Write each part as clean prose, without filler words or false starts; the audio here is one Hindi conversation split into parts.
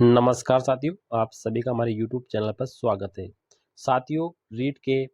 नमस्कार साथियों, आप सभी का हमारे YouTube चैनल पर स्वागत है। साथियों, रीट के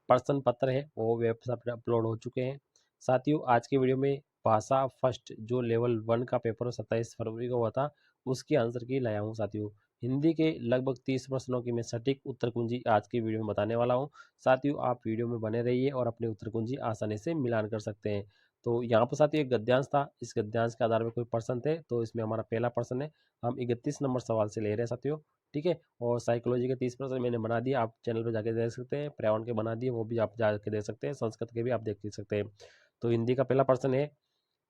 प्रश्न पत्र है वो वेबसाइट पर अपलोड हो चुके हैं। साथियों, आज की वीडियो में भाषा फर्स्ट जो लेवल 1 का पेपर 27 फरवरी को हुआ था, उसकी आंसर की लाया हूँ। साथियों, हिंदी के लगभग 30 प्रश्नों की मैं सटीक उत्तर कुंजी आज की वीडियो में बताने वाला हूँ। साथियों, आप वीडियो में बने रहिए और अपने उत्तर कुंजी आसानी से मिलान कर सकते हैं। तो यहाँ पर साथियों एक गद्यांश था, इस गद्यांश के आधार पर कोई प्रश्न थे, तो इसमें हमारा पहला प्रश्न है। हम 31 नंबर सवाल से ले रहे हैं साथियों, ठीक है। और साइकोलॉजी के 30 प्रश्न मैंने बना दिए, आप चैनल पर जाके देख सकते हैं। पर्यावरण के बना दिए, वो भी आप जाके देख सकते हैं। संस्कृत के भी आप देख सकते हैं। तो हिंदी का पहला प्रश्न है,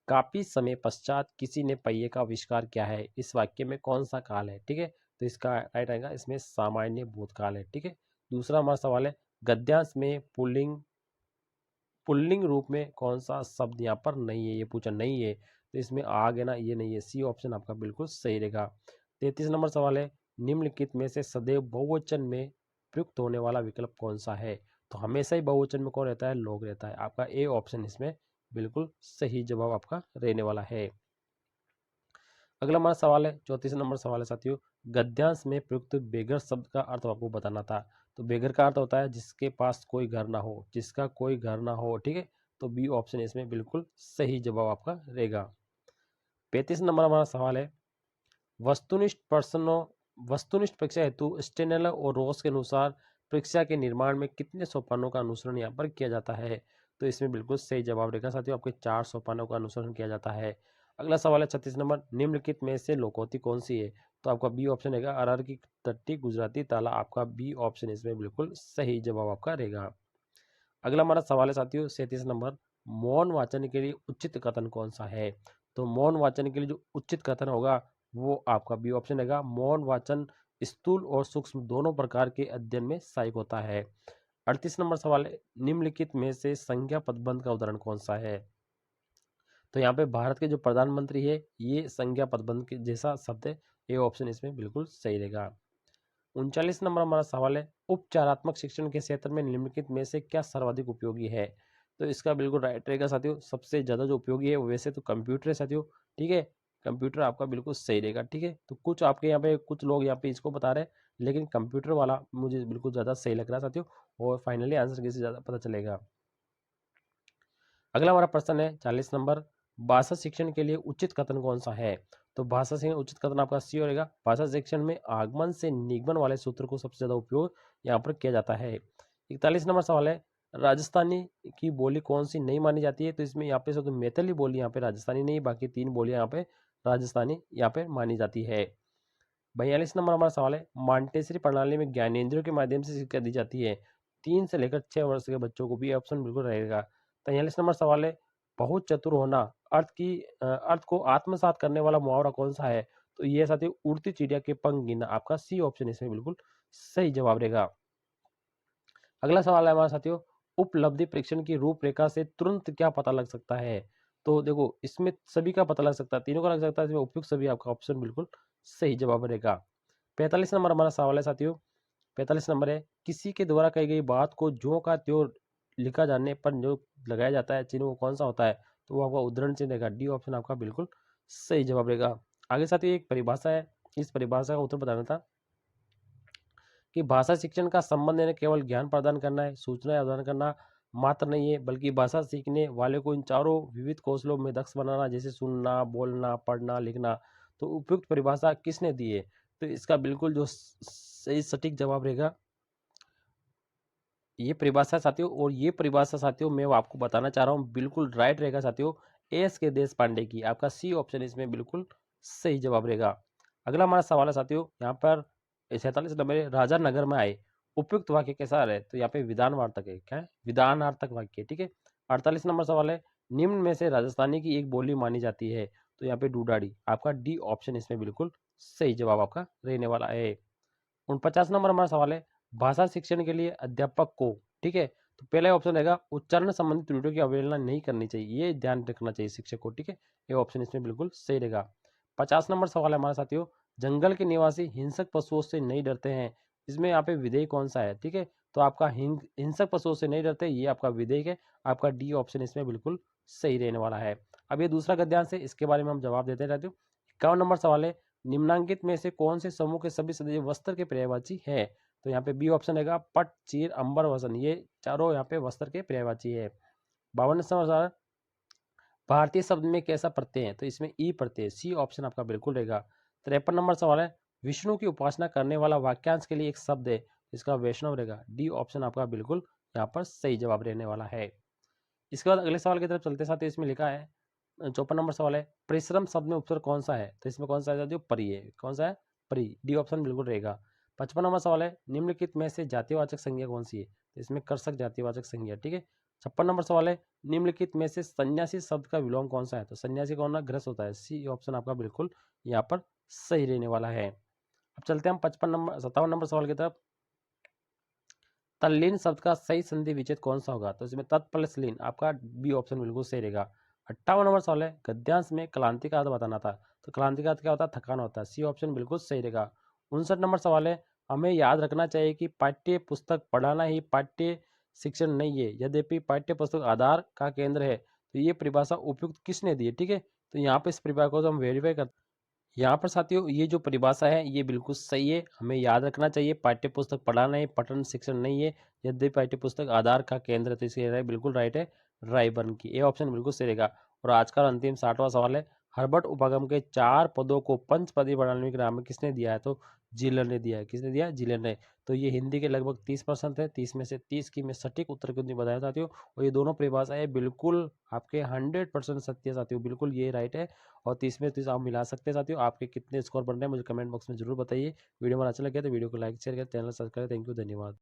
काफी समय पश्चात किसी ने पहिए का आविष्कार किया है, इस वाक्य में कौन सा काल है, ठीक है। तो इसका राइट आएगा, इसमें सामान्य भूतकाल है, ठीक है। दूसरा हमारा सवाल है, गद्यांश में पुल्लिंग पुल्लिंग रूप में कौन सा शब्द यहाँ पर नहीं है, ये पूछा नहीं है, तो इसमें आग है ना, ये नहीं है। सी ऑप्शन आपका बिल्कुल सही रहेगा। 33 नंबर सवाल है, निम्नलिखित में से सदैव बहुवचन में प्रयुक्त होने वाला विकल्प कौन सा है। तो हमेशा ही बहुवचन में कौन रहता है, लोग रहता है। आपका ए ऑप्शन इसमें बिल्कुल सही जवाब आपका रहने वाला है। अगला हमारा सवाल है, 34 नंबर सवाल है साथियों, गद्यांश में प्रयुक्त बेगर शब्द का अर्थ आपको बताना था। तो बेगर का अर्थ होता है जिसके पास कोई घर ना हो, जिसका कोई घर ना हो, ठीक है। तो बी ऑप्शन इसमें बिल्कुल सही जवाब आपका रहेगा। 35 नंबर हमारा सवाल है, वस्तुनिष्ठ प्रश्नों वस्तुनिष्ठ परीक्षा हेतु स्टेनल और रोस के अनुसार परीक्षा के निर्माण में कितने सोपानों का अनुसरण यहाँ पर किया जाता है। तो इसमें बिल्कुल सही जवाब रहेगा साथियों, आपके 4 सोपानों का अनुसरण किया जाता है। अगला सवाल है 36 नंबर, निम्नलिखित में से लोकोक्ति कौन सी है। तो आपका बी ऑप्शन रहेगा, अरहर की टट्टी गुजराती ताला। आपका बी ऑप्शन इसमें बिल्कुल सही जवाब आपका रहेगा। अगला हमारा सवाल है साथियों 37 नंबर, मौन वाचन के लिए उचित कथन कौन सा है। तो मौन वाचन के लिए जो उचित कथन होगा वो आपका बी ऑप्शन रहेगा, मौन वाचन स्थूल और सूक्ष्म दोनों प्रकार के अध्ययन में सहायक होता है। 38 नंबर सवाल है, निम्नलिखित में से संज्ञा पदबंध का उदाहरण कौन सा है। तो यहाँ पे भारत के जो प्रधानमंत्री है ये संज्ञा पदबंध के जैसा शब्द है, ए ऑप्शन इसमें बिल्कुल सही रहेगा। 39 नंबर हमारा सवाल है, उपचारात्मक शिक्षण के क्षेत्र में निम्नलिखित में से क्या सर्वाधिक उपयोगी है। तो इसका बिल्कुल राइट रहेगा साथियों, सबसे ज़्यादा जो उपयोगी है वैसे तो कंप्यूटर है साथियों, ठीक है। कंप्यूटर आपका बिल्कुल सही रहेगा, ठीक है। तो कुछ आपके यहाँ पे कुछ लोग यहाँ पे इसको बता रहे हैं, लेकिन कंप्यूटर वाला मुझे बिल्कुल ज़्यादा सही लग रहा है साथियों। और फाइनली आंसर किसी ज़्यादा पता चलेगा। अगला हमारा प्रश्न है 40 नंबर, भाषा शिक्षण के लिए उचित कथन कौन सा है। तो भाषा शिक्षण उचित कथन आपका सी रहेगा, भाषा शिक्षण में आगमन से निगमन वाले सूत्र को सबसे ज्यादा उपयोग यहाँ पर किया जाता है। 41 नंबर सवाल है, राजस्थानी की बोली कौन सी नहीं मानी जाती है। तो इसमें यहाँ पे सब मैथिली बोली यहाँ पे राजस्थानी नहीं, बाकी 3 बोलियां यहाँ पे राजस्थानी यहाँ पे मानी जाती है। 42 नंबर हमारा सवाल है, मांटेसरी प्रणाली में ज्ञानेंद्रियों के माध्यम से शिक्षा दी जाती है। 3 से लेकर 6 वर्ष के बच्चों को भी ऑप्शन बिल्कुल रहेगा। 43 नंबर सवाल है, बहुत चतुर होना अर्थ को आत्मसात करने वाला मुहावरा कौन सा है। तो ये साथी उड़ती चिड़िया के पंख गिनना। आपका सी ऑप्शन इसमें बिल्कुल सही जवाब रहेगा। अगला सवाल है हमारे साथियों, उपलब्धि परीक्षण की रूपरेखा से तुरंत क्या पता लग सकता है। तो देखो इसमें सभी का पता लग सकता है, तीनों का लग सकता है, इसमें उपयुक्त सभी आपका ऑप्शन बिल्कुल सही जवाब रहेगा। 45 नंबर हमारा सवाल है साथियों, 45 नंबर है, किसी के द्वारा कही गई बात को ज्यों का त्यों लिखा जाने पर जो लगाया जाता है चिन्ह वो कौन सा होता है। तो वो आपका उद्धरण चिन्ह रहेगा, डी ऑप्शन आपका बिल्कुल सही जवाब रहेगा। आगे साथियों एक परिभाषा है, इस परिभाषा का उत्तर बताना था कि भाषा शिक्षण का संबंध है केवल ज्ञान प्रदान करना है, सूचना प्रदान करना मात्र नहीं है, बल्कि भाषा सीखने वाले को इन चारों विविध कौशलों में दक्ष बनाना, जैसे सुनना, बोलना, पढ़ना, लिखना। तो उपयुक्त परिभाषा किसने दी है। तो इसका बिल्कुल जो सही सटीक जवाब रहेगा ये परिभाषा साथियों, और ये परिभाषा साथियों मैं आपको बताना चाह रहा हूँ बिल्कुल राइट रहेगा साथियों, एस के देश पांडे की। आपका सी ऑप्शन इसमें बिल्कुल सही जवाब रहेगा। अगला हमारा सवाल है साथियों, यहाँ पर 47 नंबर, राजा नगर में आए, उपयुक्त वाक्य कैसा है। तो यहाँ पे विधानवार्तक है, क्या है, विधानार्थक वाक्य, ठीक है। 48 नंबर सवाल है, निम्न में से राजस्थानी की एक बोली मानी जाती है। तो यहाँ पे डूडाड़ी। आपका डी ऑप्शन इसमें बिल्कुल सही जवाब आपका रहने वाला है। 49 नंबर हमारा सवाल है, भाषा शिक्षण के लिए अध्यापक को, ठीक है। तो पहला ऑप्शन रहेगा, उच्चारण संबंधी त्रुटियों की अवहेलना नहीं करनी चाहिए, ये ध्यान रखना चाहिए शिक्षक को, ठीक है। ये ऑप्शन इसमें बिल्कुल सही रहेगा। 50 नंबर सवाल है हमारे साथियों, जंगल के निवासी हिंसक पशुओं से नहीं डरते हैं, इसमें यहाँ पे विधेय कौन सा है, ठीक है। तो आपका हिंसक पशुओं से नहीं डरते, ये आपका विधेय है। आपका डी ऑप्शन इसमें बिल्कुल सही रहने वाला है। अब ये दूसरा गद्यांश है, इसके बारे में हम जवाब देते रहते हो। 51 नंबर सवाल है, निम्नांकित में से कौन से समूह के सभी सदस्य वस्त्र के पर्यायवाची है? तो यहाँ पे बी ऑप्शन रहेगा पट, चीर, अंबर, वसन, ये चारों यहाँ पे वस्त्र के पर्यायवाची है। 52 सवाल, भारतीय शब्द में कैसा प्रत्यय है? तो इसमें ई प्रत्यय, सी ऑप्शन आपका बिल्कुल रहेगा। 53 नंबर सवाल है, विष्णु की उपासना करने वाला वाक्यांश के लिए एक शब्द है, इसका वैष्णव रहेगा। डी ऑप्शन आपका बिल्कुल यहाँ पर सही जवाब रहने वाला है। इसके बाद अगले सवाल की तरफ चलते साथ इसमें लिखा है 54 नंबर सवाल है, परिश्रम शब्द में उपसर्ग कौन सा है? तो इसमें कौन सा है साथियों? परि है। कौन सा है? परि। डी ऑप्शन बिल्कुल रहेगा। 55 नंबर सवाल है, निम्नलिखित में से जातिवाचक संज्ञा कौन सी है? तो इसमें कर्षक जातिवाचक संज्ञा, ठीक है। 56 नंबर सवाल है, निम्नलिखित में से सन्यासी शब्द का विलोम कौन सा है? तो सन्यासी कौन ना ग्रस होता है। सी ऑप्शन आपका बिल्कुल यहाँ पर सही रहने वाला है। अब चलते हैं हम 57 नंबर सवाल की तरफ। तल्लीन शब्द का सही संधि विच्छेद कौन सा होगा? तो इसमें तत् प्लस लीन, आपका बी ऑप्शन बिल्कुल सही रहेगा। 58 नंबर सवाल है, गद्यांश में क्लांति का अर्थ बताना था। तो क्लांति का अर्थ क्या होता है? थकान होता है। सी ऑप्शन बिल्कुल सही रहेगा। 59 नंबर सवाल है, हमें याद रखना चाहिए कि पाठ्य पुस्तक पढ़ाना ही पाठ्य शिक्षण नहीं है, यद्यपि पाठ्य पुस्तक आधार का केंद्र है। तो ये परिभाषा उपयुक्त किसने दी है? ठीक है, तो यहाँ पे इस परिभाषा को हम वेरीफाई करते हैं। यहाँ पर साथियों ये जो परिभाषा है ये बिल्कुल सही है, हमें याद रखना चाहिए पाठ्य पुस्तक पढ़ाना है, पठन शिक्षण नहीं है, यद्यपि पाठ्य पुस्तक आधार का केंद्र है। तो इसके बिल्कुल राइट है, रायबर्न की, ए ऑप्शन बिल्कुल सही रहेगा। और आज का अंतिम 60वां सवाल है, हर्बर्ट उपागम के 4 पदों को पंचपदी प्रणाली के नाम में किसने दिया है? तो जिलर ने दिया है। किसने दिया? जिलर ने। तो ये हिंदी के लगभग 30% है, 30 में से 30 की मैं सटीक उत्तर क्यों नहीं बताया साथियों। और ये दोनों परिभाषाएं बिल्कुल आपके 100% सत्य साथियों, बिल्कुल ये राइट है। और 30 में 30 आप मिला सकते हैं साथियों। आपके कितने स्कोर बन रहे हैं मुझे कमेंट बॉक्स में जरूर बताइए। वीडियो में अच्छा लगे तो वीडियो को लाइक शेयर करें, चैनल सब्सक्राइब करें। थैंक यू, धन्यवाद।